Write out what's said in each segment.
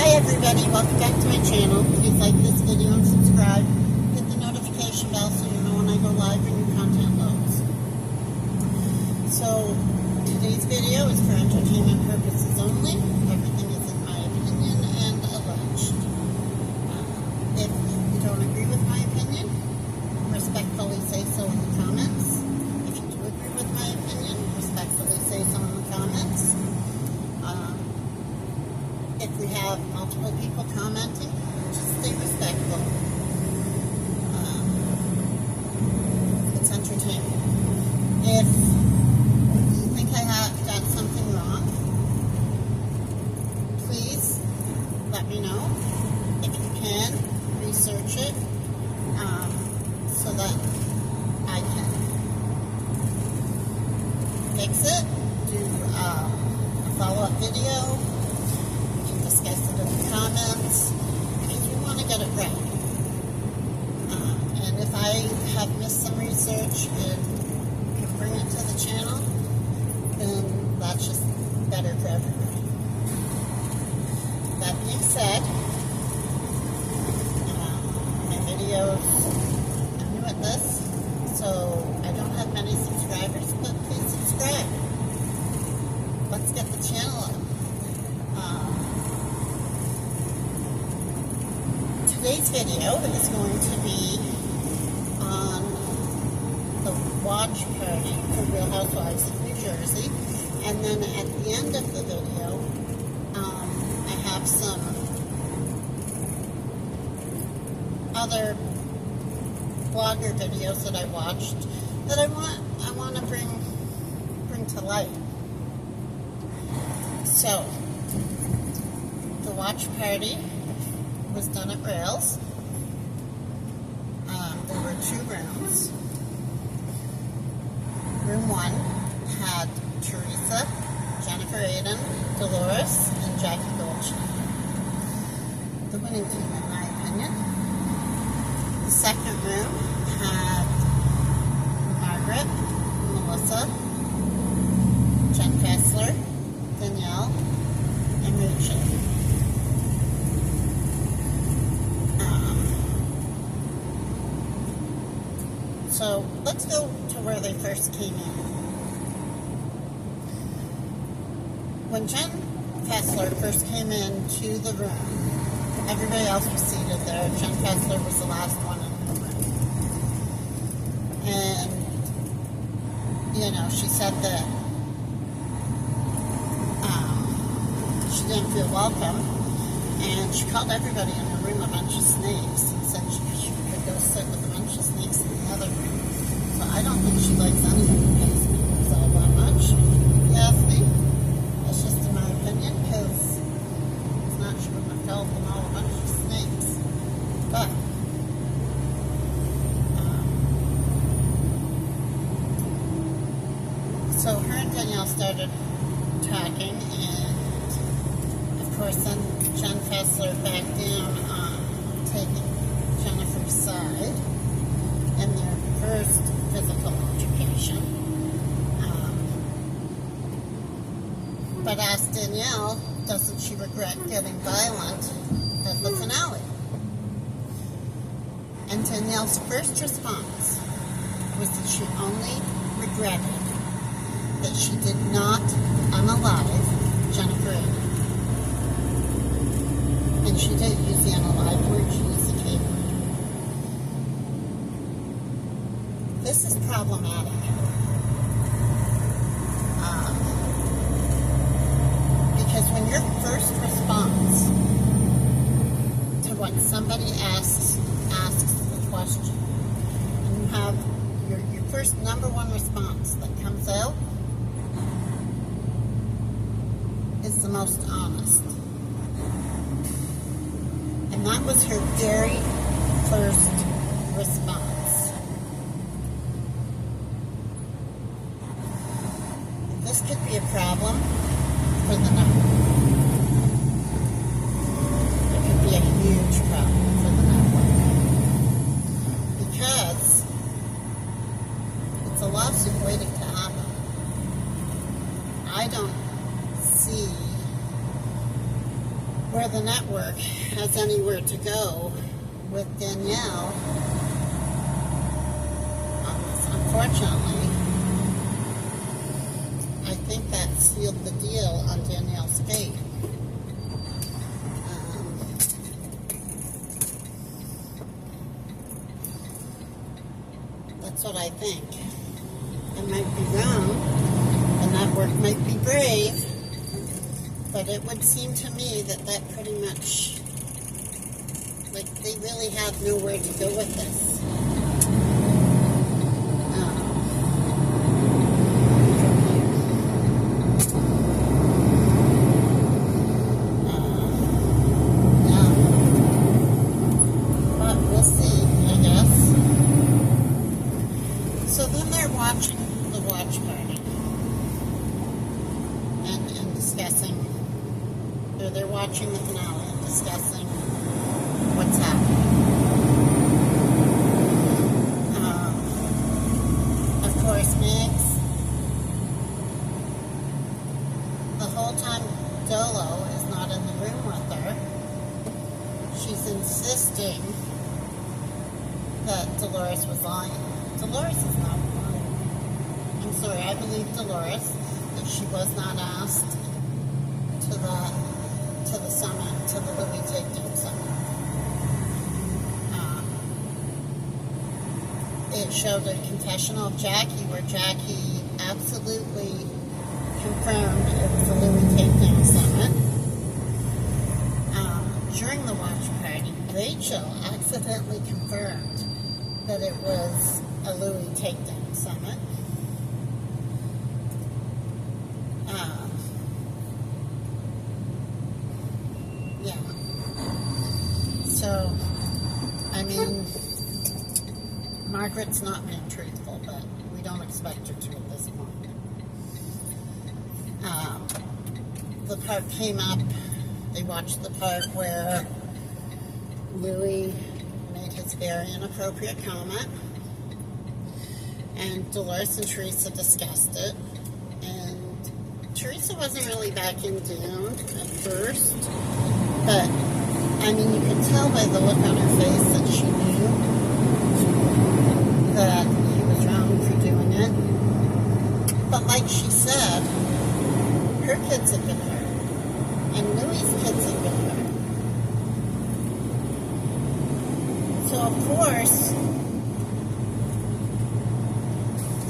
Hi everybody, welcome back to my channel. Please like this video and subscribe. Hit the notification bell so you know when I go live and new content loads. So, today's video is for entertainment purposes only. Everything is in my opinion and alleged. If you don't agree with my opinion, respectfully say so in the comments. If you do agree with my opinion, respectfully say so in the comments. If we have multiple people commenting, just stay respectful. It's entertainment. If you think I have done something wrong, please let me know. If you can, research it so that I can fix it, do a follow-up video. Discuss it in the comments because we want to get it right. And if I have missed some research and can bring it to the channel, then that's just better for everybody. That being said, my videos, I'm new at this, so I don't have many subscribers, but please subscribe. Let's get the channel up. Today's video is going to be on the watch party for Real Housewives of New Jersey, and then at the end of the video, I have some other blogger videos that I watched that I want to bring to light. So, the watch party was done at Rails. There were 2 rooms. Room 1 had Teresa, Jennifer Aiden, Dolores, and Jackie Goldstein. The winning team, in my opinion. The second room had Margaret, Melissa, Jen Fessler, Danielle, and Rachel. So let's go to where they first came in. When Jen Fessler first came into the room, everybody else was seated there. Jen Fessler was the last one in the room. And, she said that she didn't feel welcome. And she called everybody in her room a bunch of snakes and said she could go sit with a bunch of snakes in the other room. So I don't think she likes anybody who pays snakes all that much. If you ask me, that's just in my opinion, because it's not she wouldn't have called them all a bunch of snakes. But so her and Danielle started talking, and of course then Jen Fessler backed down on taking Jennifer's side in their first physical altercation. But asked Danielle, doesn't she regret getting violent at the finale? And Danielle's first response was that she only regretted that she did not unalive Jennifer Aiden. And she did use the unalive word, she used the K word. This is problematic. Because when your first response to when somebody asks the question, and you have your first number one response that comes out is the most honest. And that was her very first response. This could be a problem for the network. It could be a huge problem for the network. Because it's a lawsuit waiting to happen. I don't see where the network has anywhere to go with Danielle on this, unfortunately, I think that sealed the deal on Danielle's fate. That's what I think. I might be wrong. The network might be brave. But it would seem to me that that pretty much, like, they really have nowhere to go with this. Yeah. But we'll see, I guess. So then they're watching the watch party and discussing. They're watching the finale and discussing what's happening. Of course, Megs, the whole time Dolo is not in the room with her, she's insisting that Dolores was lying. Dolores is not lying. I'm sorry, I believe Dolores that she was not asked to the summit, to the Louis Takedown summit. It showed a confessional of Jackie where Jackie absolutely confirmed it was a Louis Takedown summit. During the watch party, Rachel accidentally confirmed that it was a Louis Takedown summit. Yeah. So, I mean, Margaret's not being truthful, but we don't expect her to at this point. The part came up, they watched the part where Louis made his very inappropriate comment, and Dolores and Teresa discussed it, and Teresa wasn't really backing down at first, but, I mean, you could tell by the look on her face that she knew that he was wrong for doing it. But like she said, her kids have been hurt, and Louis' kids have been hurt. So, of course,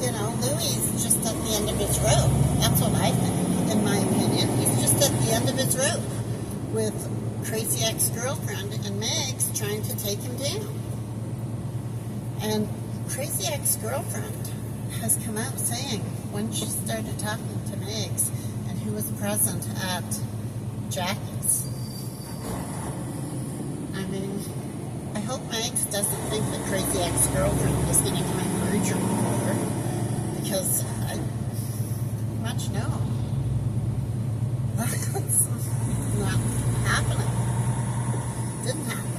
you know, Louis is just at the end of his rope. That's what I think, in my opinion. He's just at the end of his rope with crazy ex-girlfriend and Meg's trying to take him down. And crazy ex-girlfriend has come out saying when she started talking to Meg's and who was present at Jackie's. I mean, I hope Meg's doesn't think that crazy ex-girlfriend is going to come and perjure her, because I much know that's not happening. Didn't happen.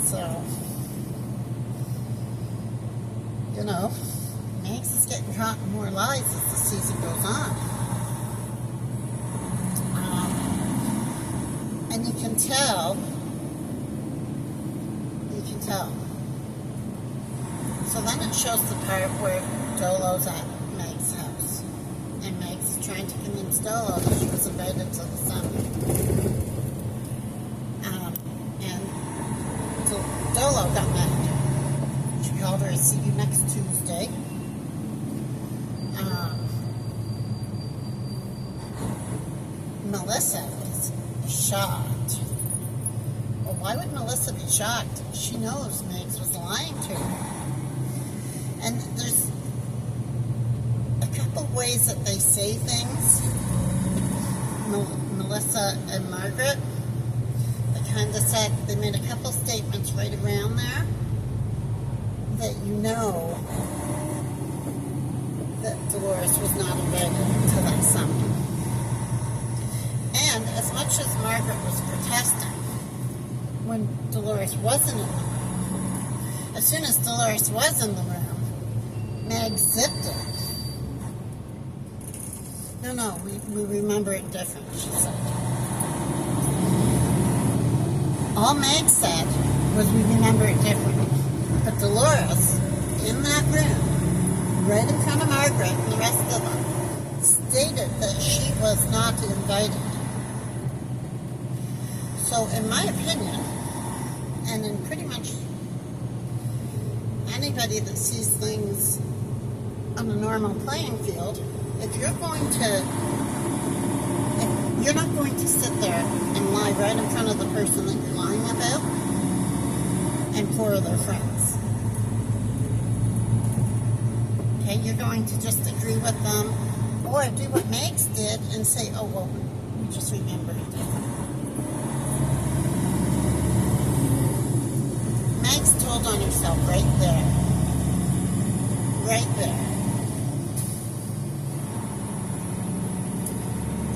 So, you know, Meg's is getting caught in more lies as the season goes on. And you can tell. So then it shows the part where Dolo's at Meg's house. And Meg's trying to convince Dolo that she was invited to the summit. And Dolo got mad. She called her, "See you next Tuesday." Melissa is shocked. Well, why would Melissa be shocked? She knows Megs was lying to her. And there's a couple ways that they say things, Melissa and Margaret. They kind of said, they made a couple statements right around there that you know that Dolores was not invited to that summit. And as much as Margaret was protesting when Dolores wasn't in the room, as soon as Dolores was in the room, Meg zipped it. No, we remember it different, she said. All Meg said was we remember it differently. But Dolores, in that room, right in front of Margaret and the rest of them, stated that she was not invited. So in my opinion, and in pretty much anybody that sees things on a normal playing field, if you're not going to sit there and lie right in front of the person that you're lying about and four of their friends. Okay, you're going to just agree with them or do what Megs did and say, oh, well, we just remembered it. Megs told on herself right there. Right there.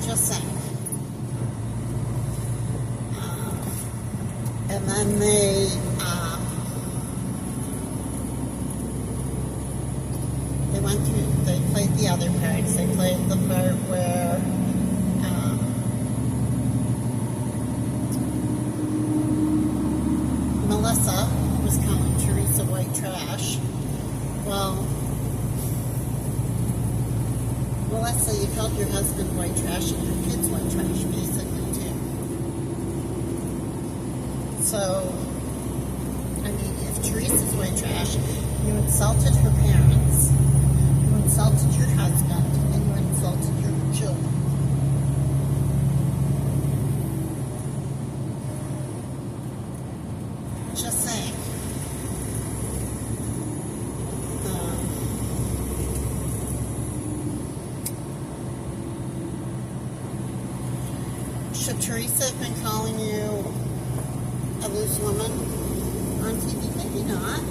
Just saying. And then they went through, they played the other parts. They played the part where Melissa was calling Teresa white trash. Well, Melissa, you called your husband white trash and your kids white trash, basically, too. So, I mean, if Teresa's white trash, you insulted her parents, you insulted your husband, and you insulted your children. Just saying. Should Teresa have been calling you a loose woman on TV? Maybe not.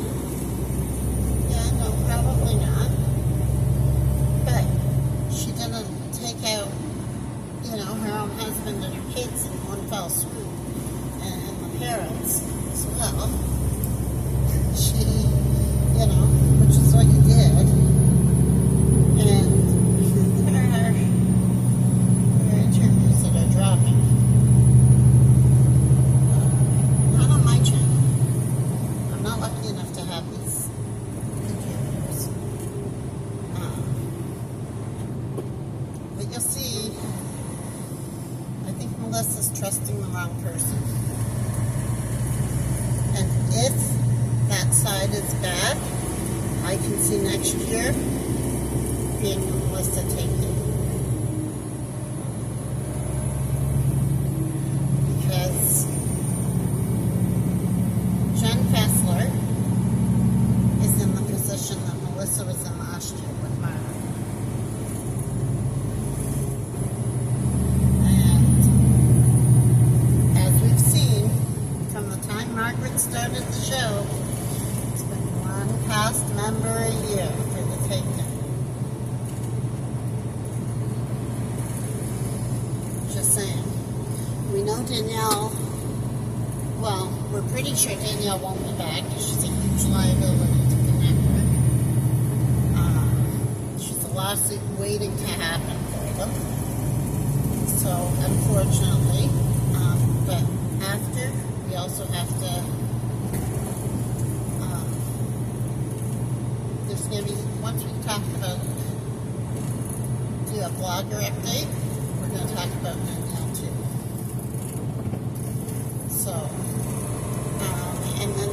Yeah, no, probably not. But she didn't take out, her own husband and her kids in one fell swoop. And the parents as well. She, which is what you did. And her interviews that are dropping. Not on my channel. I'm not lucky enough to have these interviews. But you'll see, I think Melissa's trusting the wrong person. And if that side is back, I can see next year being Melissa taking. Because Jen Fessler is in the position that Melissa was in last year with Margaret. And as we've seen, from the time Margaret started the show, it's been one cast member a year for the taking. Just saying. We know Danielle, well, we're pretty sure Danielle won't be back because she's a huge liability to the network. She's a lawsuit waiting to happen for them. So, unfortunately, but after, we also have to, there's going to be, once we talk about, do a blogger update, we're going to talk about Danielle too. So, and then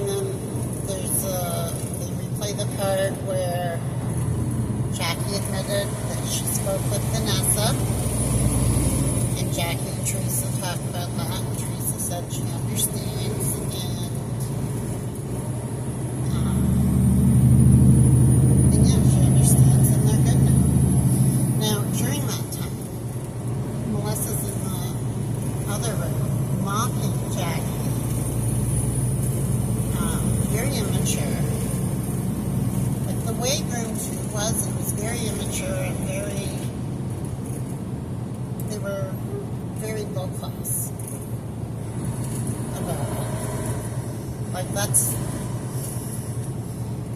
there's they replay the part where Jackie admitted that she spoke with Vanessa, and Jackie and Teresa talked about that, and Teresa said she understands, and yeah, she understands, and they're good now. Now, during that time, Melissa's in the other room, mocking Jackie. Very immature. Like the way room 2 was, it was very immature and they were very low class about it. Like that's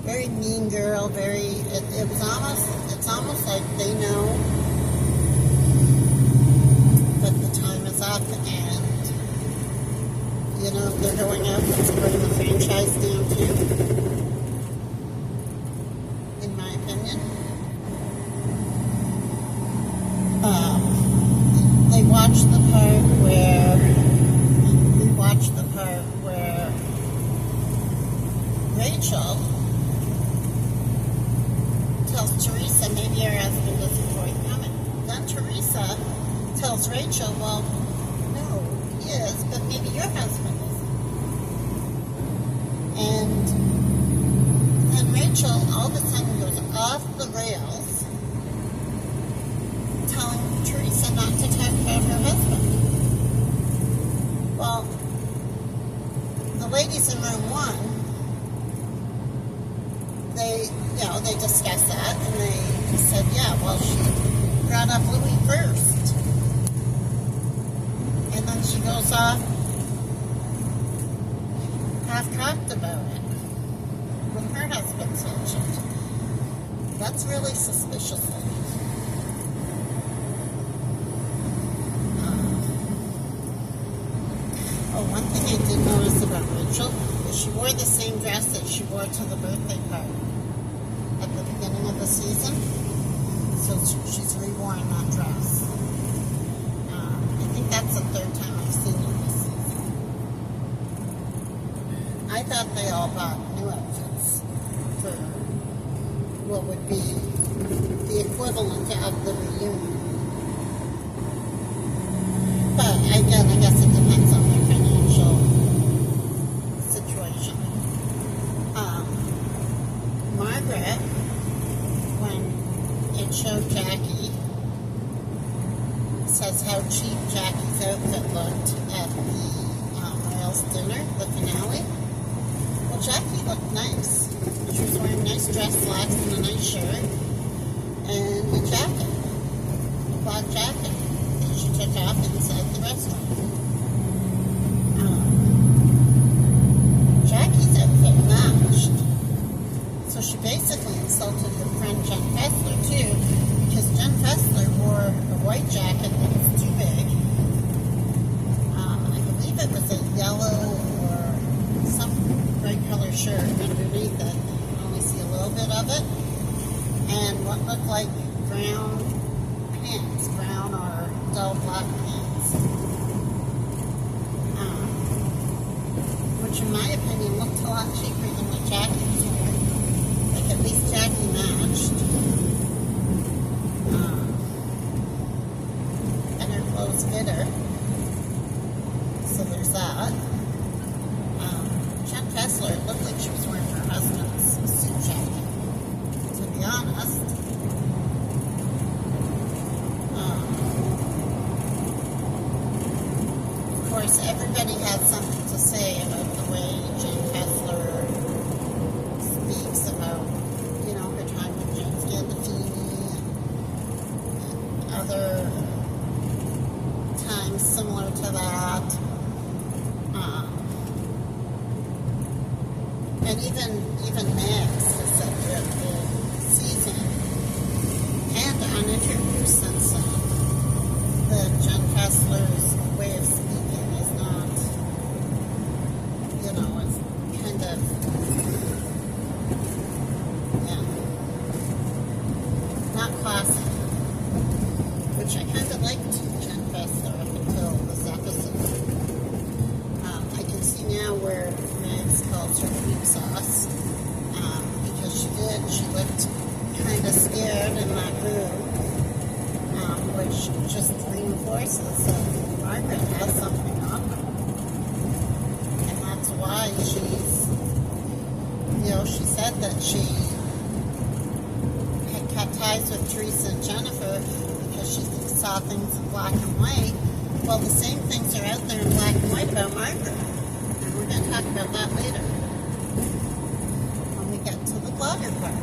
very mean girl, it's almost like they know that the time is up and You know, if they're going out, let's bring the franchise down too, in my opinion. We watched the part where Rachel tells Teresa, maybe her husband isn't forthcoming. Then Teresa tells Rachel, well, no, he is, but maybe your husband isn't. And then Rachel all of a sudden goes off the rails, telling Teresa not to talk about her husband. Well, the ladies in room 1, they discussed that, and they said, yeah, well, she brought up Louis first. And then she goes off half-cocked about it when her husband's mentioned. That's really suspicious. One thing I did notice about Rachel is she wore the same dress that she wore to the birthday party at the beginning of the season. So she's reworn that dress. I think that's the 3rd time I've seen her this season. I thought they all bought new outfits for what would be the equivalent of the reunion. But again, I guess it depends on their financial situation. Margaret, when it showed Jackie, says how cheap Jackie's outfit looked at the Royals dinner, the finale. Well, Jackie looked nice. She was wearing nice dress slacks and a nice shirt and a jacket, a black jacket. She took off inside the restaurant. Jackie's outfit matched. So she basically insulted her friend Jen Fessler too, because Jen Fessler wore a white jacket that was too big. I believe it was a yellow or some bright color shirt underneath it. You can only see a little bit of it. And what looked like brown pants, brown or dull black pants, which in my opinion looked a lot cheaper than what Jackie was wearing. Like at least Jackie matched, and her clothes fit her, so there's that. Jen Fessler, it looked like she was wearing her husband's suit jacket, to be honest. Of course, everybody has something to say about the way Jen Fessler speaks about, you know, her time with James Gandolfini and other times similar to that. And even Max has said throughout the season and on interviews since that Jen Fessler's way of speaking is not, you know, it's kind of, yeah, not classic, which I kind of liked Jen Fessler up until this episode. I can see now where Max calls her creep sauce, because she looked kind of scared in that room, which just reinforces that Margaret has something on her. And that's why she's, you know, she said that she had cut ties with Teresa and Jennifer because she saw things in black and white. Well, the same things are out there in black and white about Margaret. And we're going to talk about that later when we get to the blogger part.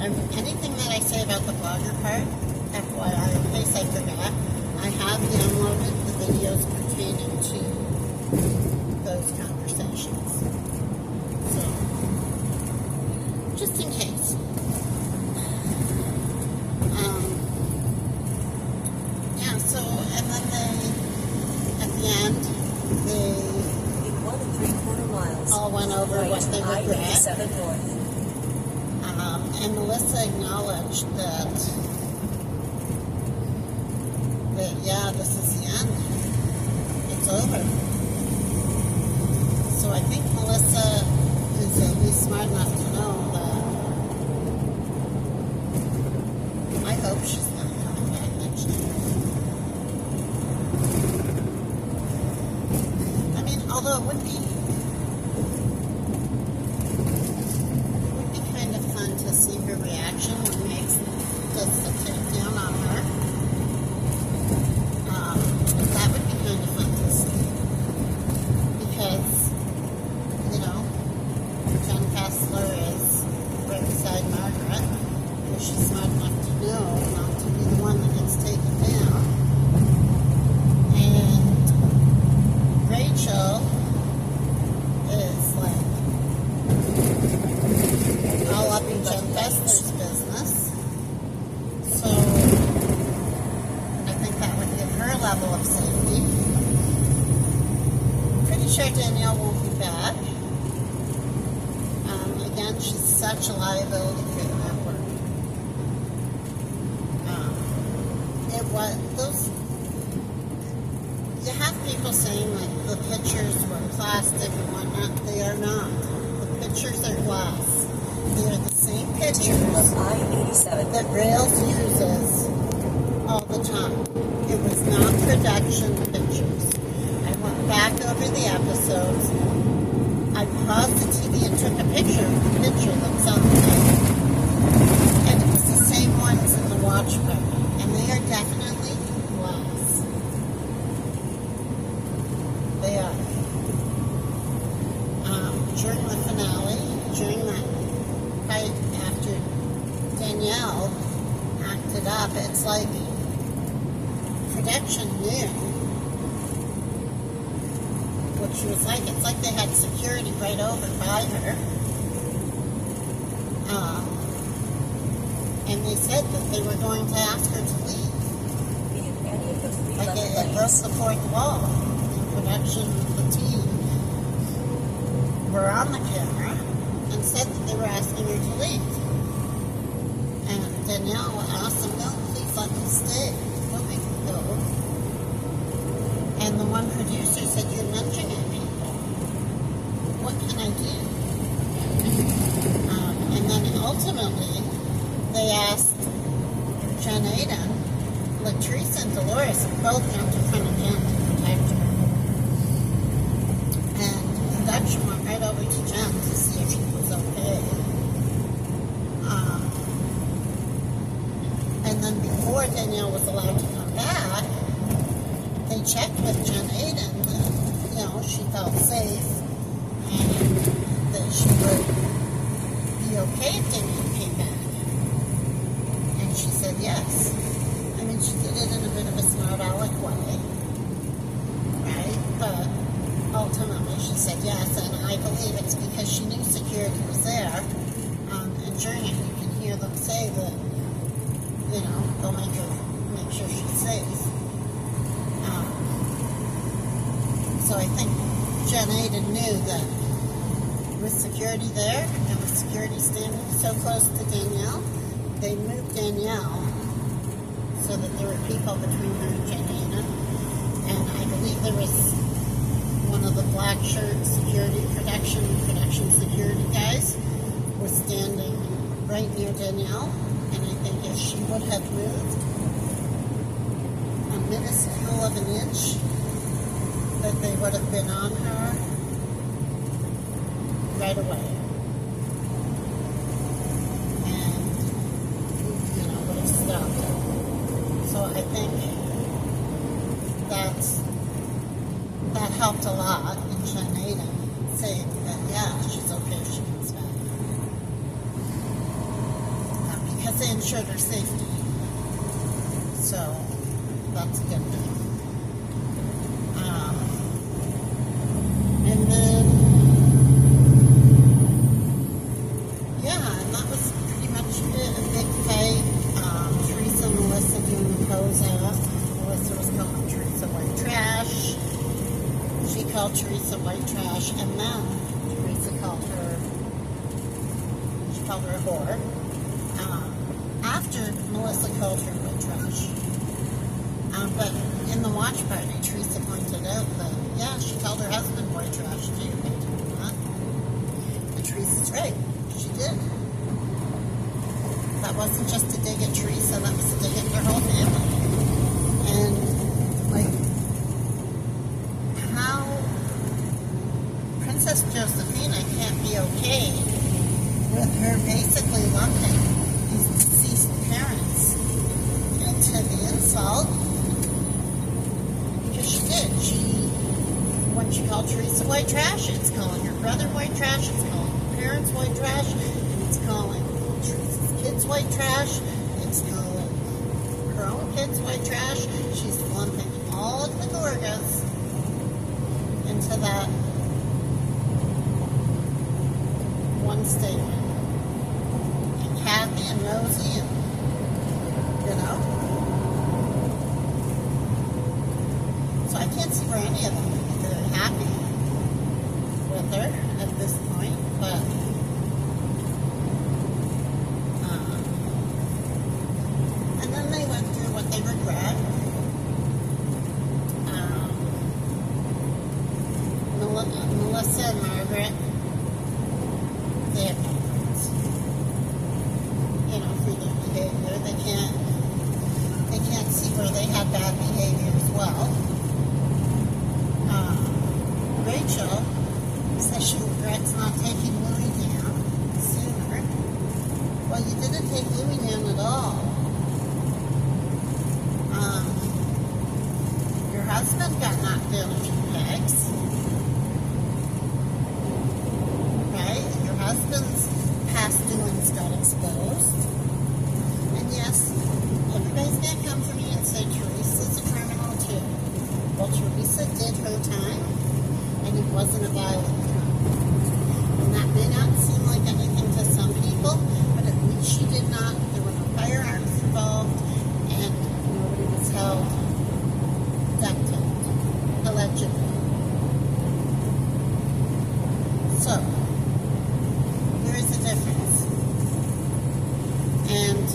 And anything that I say about the blogger part, FYI, in case I forgot, I have downloaded the videos pertaining to those conversations. So, just in case. Yeah, so, and then they, at the end, they all went over what they regret. And Melissa acknowledged that yeah, this is the end. It's over. So I think Melissa is at least smart enough to know that I hope she's not coming back next year. I mean, although it would be kind of fun to see her reaction when Max does the takedown on her. That would be kind of fun to see. Because, you know, Jen Kessler is right beside Margaret. And she's smart enough to know not to be the one that gets taken down. And Rachel is like all up in Jen Kessler's business. So I think that would give her a level of safety. Pretty sure Danielle won't be back. Again, she's such a liability for the network. You have people saying like the pictures were plastic and whatnot. They are not. The pictures are glass. They are the same pictures that Rails uses all the time. It was not production pictures. I went back over the episodes. I paused the TV and took a picture of the picture that was on the tape. And it was the same ones in the watch party. And they are definitely glass. They are. During the finale, during that fight after Danielle acted up, it's like production knew what she was like. It's like they had security right over by her. And they said that they were going to ask her to leave. Like it broke the fourth wall. The production, the team were on the camera and said that they were asking her to leave. And Danielle asked them, no, please let me stay. Don't make me go. And the one producer said, you're lunging at people. What can I do? And then ultimately, they asked Jen Aiden, Latrice and Dolores both jumped in front of Jen to protect her. And production went right over to Jen to see if she was okay. And then before Danielle was allowed to come back, they checked with Jen Aiden that, you know, she felt safe and that she would be okay if Danielle came back. And she said yes. I mean, she did it in a bit of a smart aleck way, right? But ultimately she said yes, and I believe it's because she knew security was there. And during it, you can hear them say that, you know, they'll make sure she's safe. So I think Jen Aiden knew that with security there and with security standing so close to Danielle, they moved Danielle so that there were people between her and Jen Aiden. And I believe there was one of the black shirt security production security guys was standing right near Danielle. And I think if she would have moved a minuscule of an inch, that they would have been on her right away. And, you know, would have stopped her. So I think that helped a lot in Jen Aiden saying that, yeah, she's okay if she comes back. Because they ensured her safety. So that's a good thing. And then, yeah, and that was pretty much it. A big fight. Teresa and Melissa doing the pose off. Melissa was calling Teresa white trash. She called Teresa white trash. And then called her a whore. After Melissa called her white trash. But in the watch party, Teresa pointed out that, yeah, she called her husband white trash too. And Teresa's right. She did. That wasn't just a dig at Teresa, that was a dig at their whole family. And, like, how Princess Josephina can't be okay with her basically lumping these deceased parents into the insult, because she did. When she called Teresa white trash, it's calling her brother white trash, it's calling her parents white trash, it's calling Teresa's kids white trash, it's calling her own kids white trash. She's lumping all of the Gorgas into that one statement. And Kathy and Rosie and, so I can't see where any of them would be very happy with her at this point, but and then they went through what they regret. Melissa and Margaret, they have no words, for their behavior. They can't see where they had bad behavior as well. Rachel says she regrets not taking Louis down sooner. Well, you didn't take Louis down at all. Your husband got knocked down a few pegs. Right? Your husband's past doings got exposed. And yes, everybody's going to come for me and say Teresa's a criminal too. Well, Teresa did her time, and it wasn't a violent crime. And that may not seem like anything to some people, but at least she did not. There were no firearms involved, and nobody was held duct-taped, allegedly. So, there is a difference. And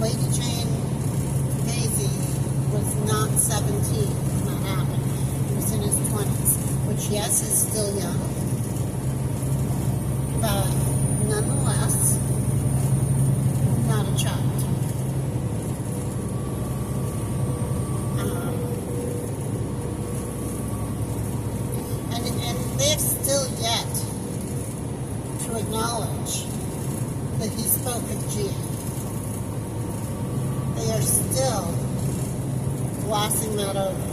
Lady Jane Maisie was not 17 when that happened. He was in his 20s, which, yes, is still young, but nonetheless, not a child. And they have still yet to acknowledge that he spoke of Gia. They are still glossing that over.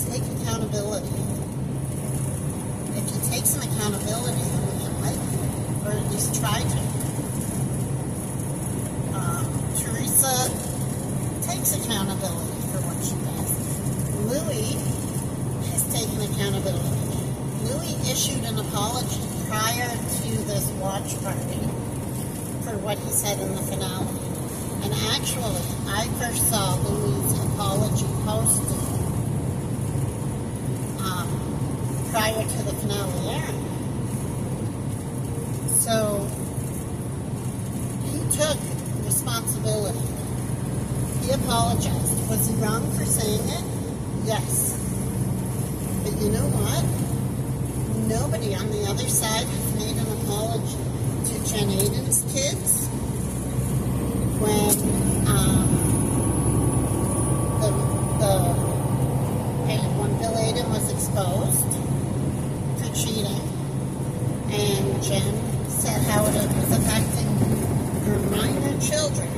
Take accountability. If you take some accountability, then we can like you, or at least try to. Teresa takes accountability for what she does. Louis has taken accountability. Louis issued an apology prior to this watch party for what he said in the finale. And actually, I first saw Louis' apology posted prior to the finale airing. So, he took responsibility. He apologized. Was he wrong for saying it? Yes. But you know what? Nobody on the other side has made an apology to Jen Aiden's kids when when Bill Aiden was exposed for cheating, and Jen said how it was affecting her minor children.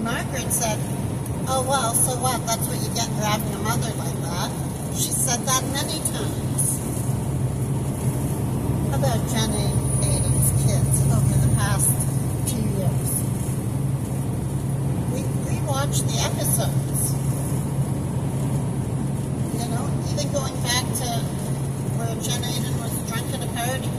Margaret said, "Oh well, so what? That's what you get for having a mother like that." She said that many times about Jen Aiden's kids over the past 2 years. We rewatched the episodes. Even going back to where Jen Aiden was drunk at a party.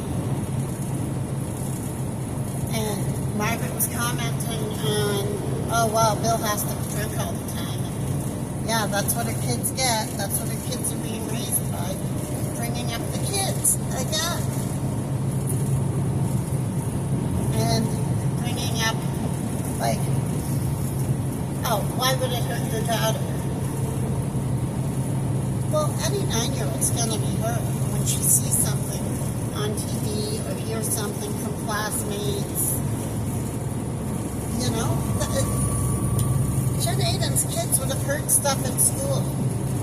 And Margaret was commenting on, oh, well, Bill has to be drunk all the time. And yeah, that's what her kids get. That's what her kids are being raised by. Bringing up the kids again. And bringing up, like, oh, why would it hurt your daughter? Well, any 9-year-old's going to be hurt when she sees something on TV or hears something from classmates. You know, Jen Aiden's kids would have heard stuff at school.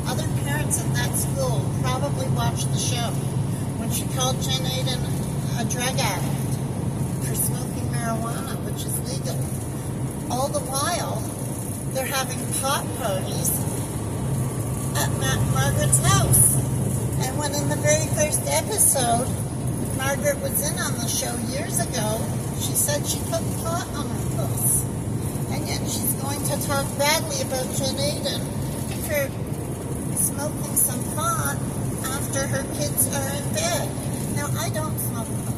Other parents at that school probably watched the show when she called Jen Aiden a drug addict for smoking marijuana, which is legal. All the while, they're having pot parties at Margaret's house. And when in the very first episode, Margaret was in on the show years ago, she said she put pot on her puss. And yet she's going to talk badly about Jen Aiden for smoking some pot after her kids are in bed. Now, I don't smoke pot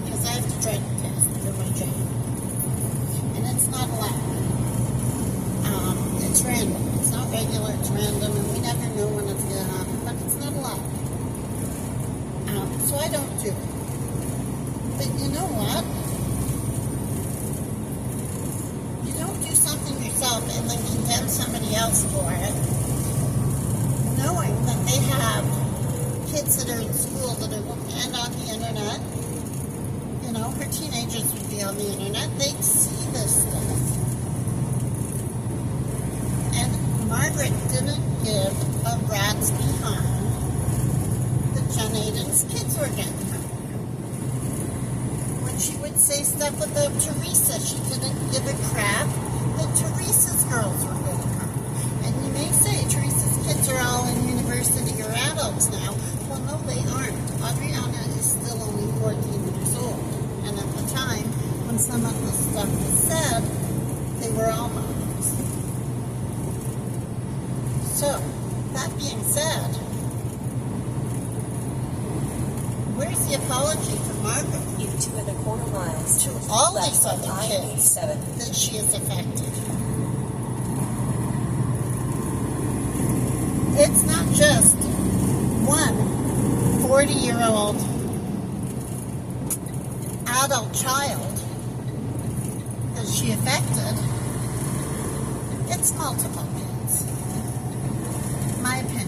because I have to drug test for my job. And it's not allowed. It's random. It's not regular, it's random, and we never know when it's going to happen, but it's not allowed. So I don't do it. But you know what? You don't do something yourself and then condemn somebody else for it, knowing that they have kids that are in school that are and on the internet. You know, her teenagers would be on the internet. They'd see this stuff. And Margaret didn't give a rat's behind that Jen Aiden's kids were getting her. When she would say stuff about Teresa, she didn't give a crap that Teresa's girls were getting her. And you may say Teresa's kids are all in university or adults now. Well, no, they aren't. Adriana is still only 14 years old. And at the time, when some of this stuff was said, they were all minors. So, that being said, where's the apology from Margaret? You 2.25 miles. To all these left other on kids I-87. that she has affected. It's not just one 40-year-old adult child that she affected. It's multiple kids. My opinion.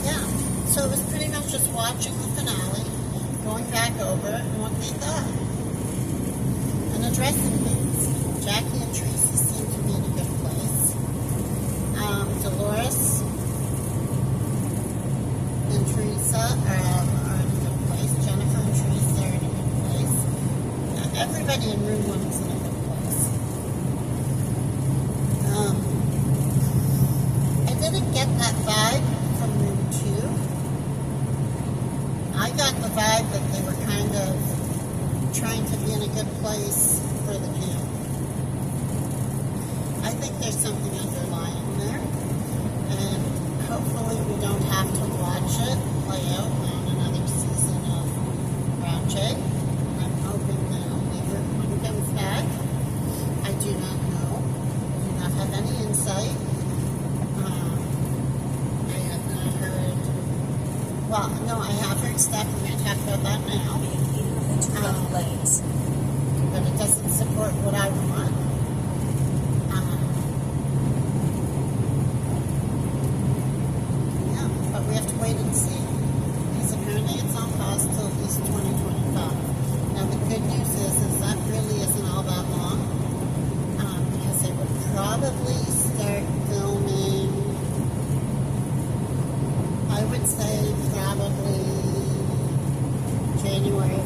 Yeah. So it was pretty much just watching the finale, going back over it and what they thought. And addressing things. Jackie and Tracy seem to be in a good place. Dolores and Teresa are in a good place. Jennifer and Teresa are in a good place. Everybody in room 1 is in a good place. I didn't get that vibe from room 2. I got the vibe that they were kind of trying to be in a good place for the camp. I think there's something underlying there, and hopefully we don't have to watch it play out on another season of Roundcheck. I'm hoping that only room 1 comes back. I do not know. I do not have any insight. I have not heard. Well, no, I have heard stuff. We're going to talk about that now. Lanes. But it doesn't support what I want. Yeah, but we have to wait and see. Because apparently it's on pause till at least 2025. Now the good news is that really isn't all that long. Because they would probably start filming, I would say probably January,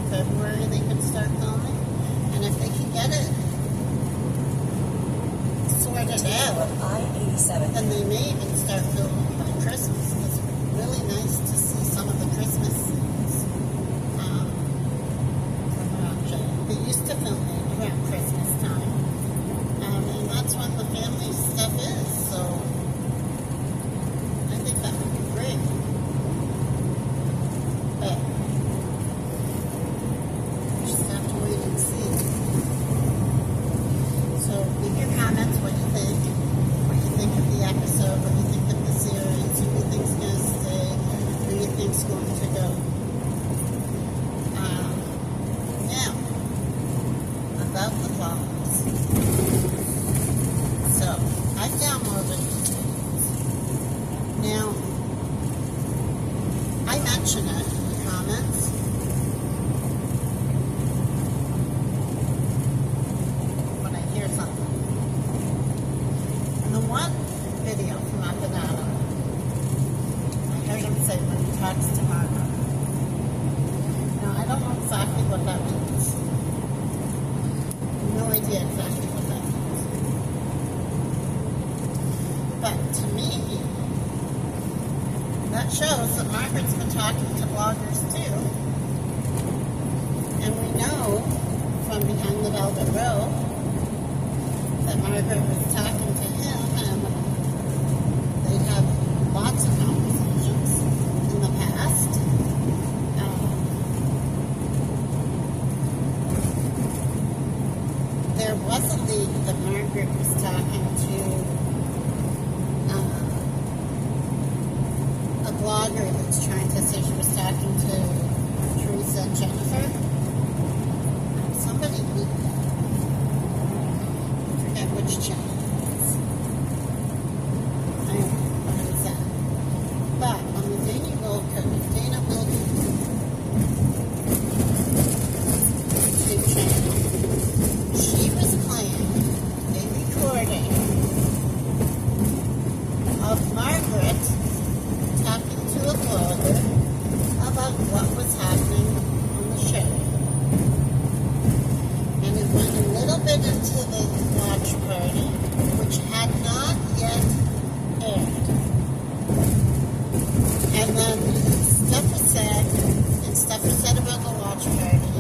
February they could start filming. And if they can get it sorted out, I-87. then they may even start filming by Christmas. It's really nice to see some of the Christmas scenes from around June. They used to film it around Christmas time. And that's when the family stuff is. So I think that would be great. But mention it in the comments. When I hear something. And the one video from up and Adam, I heard him say when he talks to Margaret. Now, I don't know exactly what that means. No idea exactly what that means. But to me, that shows that Margaret's been talking to bloggers too. And we know from behind the velvet rope that Margaret was talking to him, and they'd have lots of conversations in the past. There was a leak that Margaret was talking to a blogger that's trying to say she was talking to Teresa and Jennifer. Somebody leaked that. I forget which channel it is. I don't know what is that. But on the Dana Wilkey YouTube channel, she was playing a recording of Margaret talking to a blogger about what was happening on the show. And it went a little bit into the watch party, which had not yet aired. And then stuff was said about the watch party,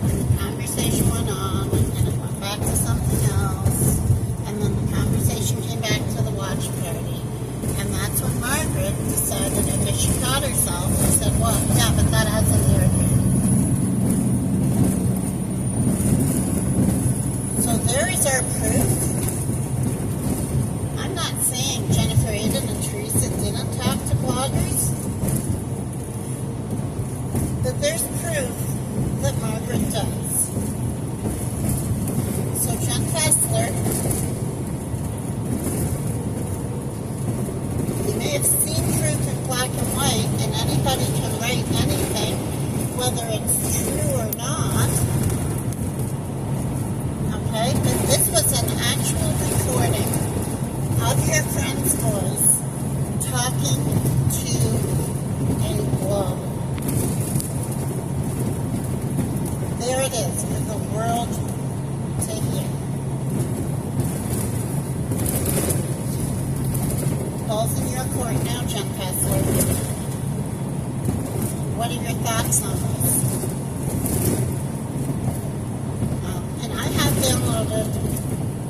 and the conversation went on, and then it went back to something else, and then the conversation came back to the watch party. And that's when Margaret decided, I guess she caught herself and said, well, yeah, but that hasn't aired yet. So there is our proof. I'm not saying Jennifer Aiden and Teresa didn't talk to bloggers, but there's proof that Margaret does. So Jen Fessler, you may have seen proof in black and white, and anybody can write anything, whether it's true or not. Okay? But this was an actual recording of your friend's voice talking to a blogger. There it is for the world to hear. Ball's in your court now, Jen Fessler. What are your thoughts on this? And I have downloaded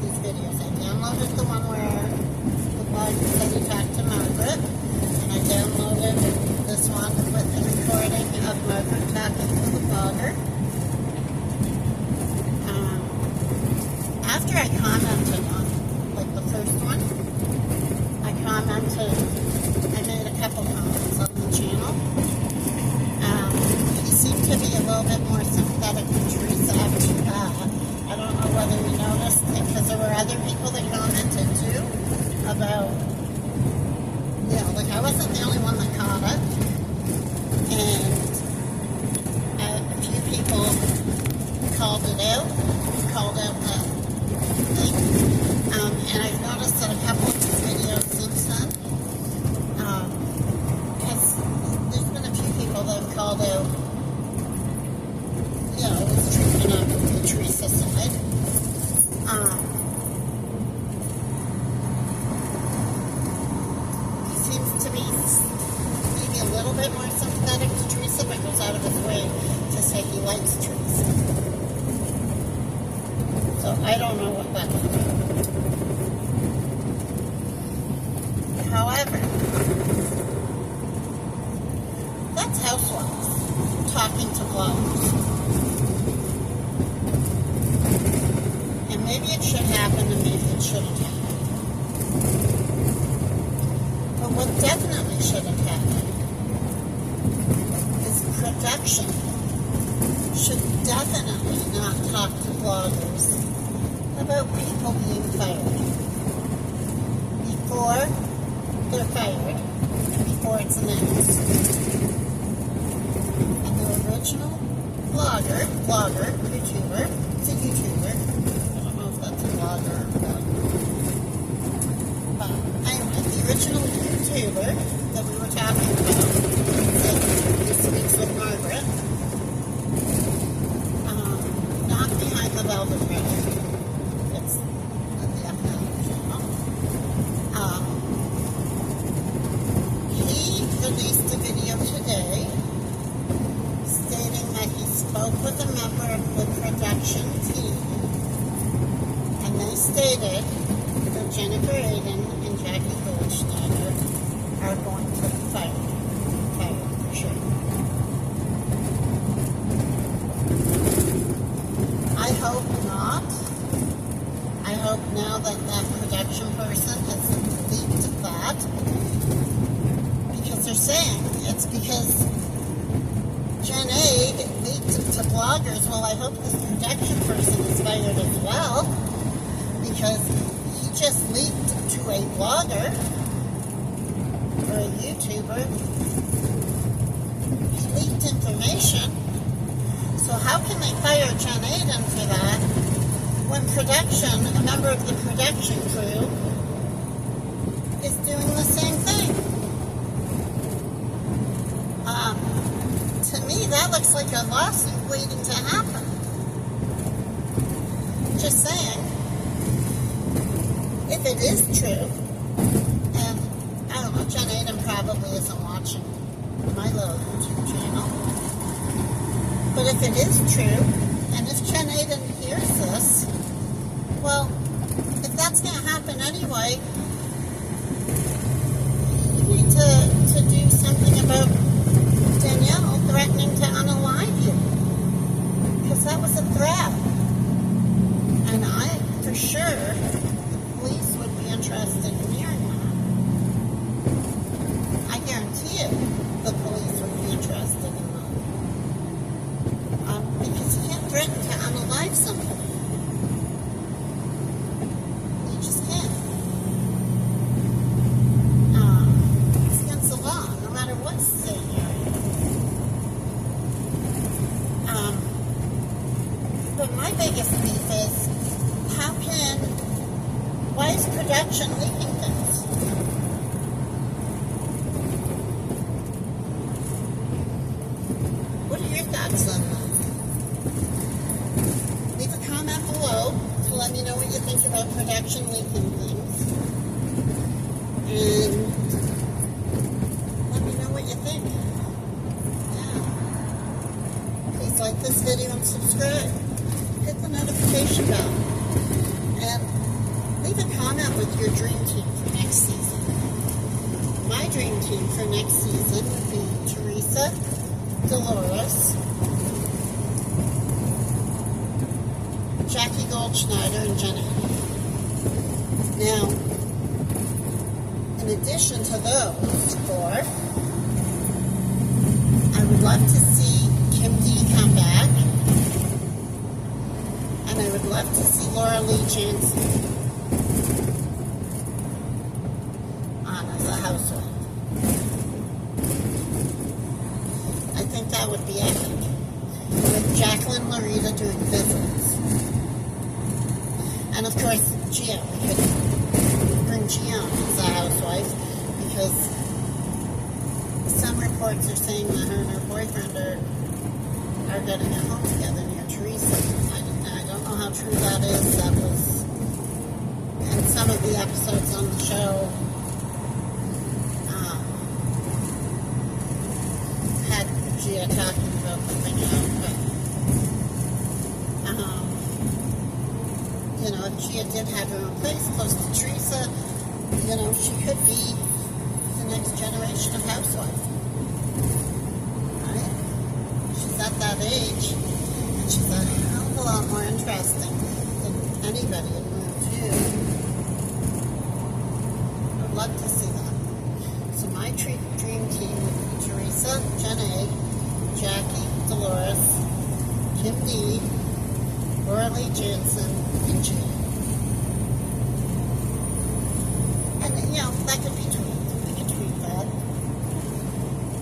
these videos. I downloaded the one where the blogger said he talked to Margaret, and I downloaded this one with the recording of Margaret talking to the blogger. After I commented on, like, the first one, I made a couple comments on the channel. He seemed to be a little bit more sympathetic to Teresa after that. I don't know whether you noticed, because there were other people that commented too about, like, I wasn't the only one that caught it. And a few people called it out, that thing. And I've noticed that a couple of these videos since then, because there's been a few people that have called out, this treatment of the Teresa side. He seems to be maybe a little bit more sympathetic to Teresa, but goes out of his way to say he likes Teresa. So I don't know what that's about. However, that's Housewives talking to bloggers. And maybe it should happen and maybe it shouldn't happen. But what definitely shouldn't happen is production should definitely not talk to bloggers about people being fired before they're fired and before it's announced. vlogger, YouTuber. It's a YouTuber. I don't know if that's a vlogger or what. But anyway, the original YouTuber that we were talking about, that speaks with Margaret, not behind the velvet rope. It's the FNL channel. He released a video today stating that he spoke with a member of the production team, and they stated that Jennifer Aiden and Jackie Goldschneider are going to be fired for sure. I hope not. I hope now that that production person has leaked that, because they're saying it's because Jen A leaked to bloggers. Well, I hope this production person is fired as well, because he just leaked to a blogger or a YouTuber. He leaked information. So how can they fire Jen Aiden for that when a member of the production crew is doing the same thing? To me, that looks like a lawsuit waiting to happen. Just saying. If it is true, and I don't know, Jen Aiden probably isn't watching my little YouTube channel, but if it is true, and if Jen Aiden hears this, well, if that's going to happen anyway, you need to do something about Danielle threatening to unalive you, because that was a threat. And I, for sure, the police would be interested in hearing that. I guarantee you the police would be interested in that. Because you can't threaten to unalive somebody. You just can't. It's against the law, no matter what state you're in. But my biggest beef is, why is production leaking things? What are your thoughts on that? Leave a comment below to let me know what you think about production leaking things. And let me know what you think. Yeah. Please like this video and subscribe. Hit the notification bell. And leave a comment with your dream team for next season. My dream team for next season would be Teresa, Dolores, Jackie Goldschneider, and Jenny. Now, in addition to those four, I would love to see Kim D come back. And I would love to see Laura Lee Jansen on as a housewife. I think that would be epic. With Jacqueline Larita doing visits. And of course, Gia. We could bring Gia on as a housewife, because some reports are saying that her and her boyfriend are getting a home together near Teresa. I don't know how true that is. That was in some of the episodes on the show. Had Gia talking about the thing out, but if Gia did have her own place close to Teresa, she could be the next generation of housewife. Right? She's at that age, and she's a hell of a lot more interesting than anybody in room 2. I'd love to see that. So my dream team would be Teresa, Jen A, Jackie, Dolores, Kim D, Laura Lee Jansen, and Gia. And, that could be tweaked. We could tweak that.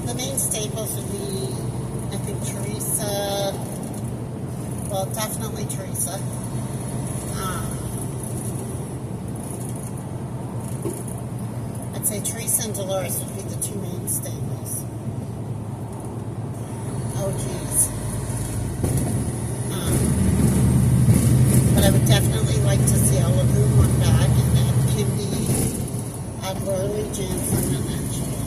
The main staples would be, I think, Teresa, Well, definitely Teresa. I'd say Teresa and Dolores would be the two main stables. Oh, geez. But I would definitely like to see all of them one back and then Kimby, Rory, Jansen, and Angela.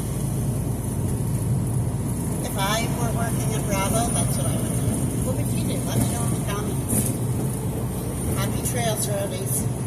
If I were working at Bravo, that's what I would do. What would you do? Let me know in the comments. Happy trails, roadies.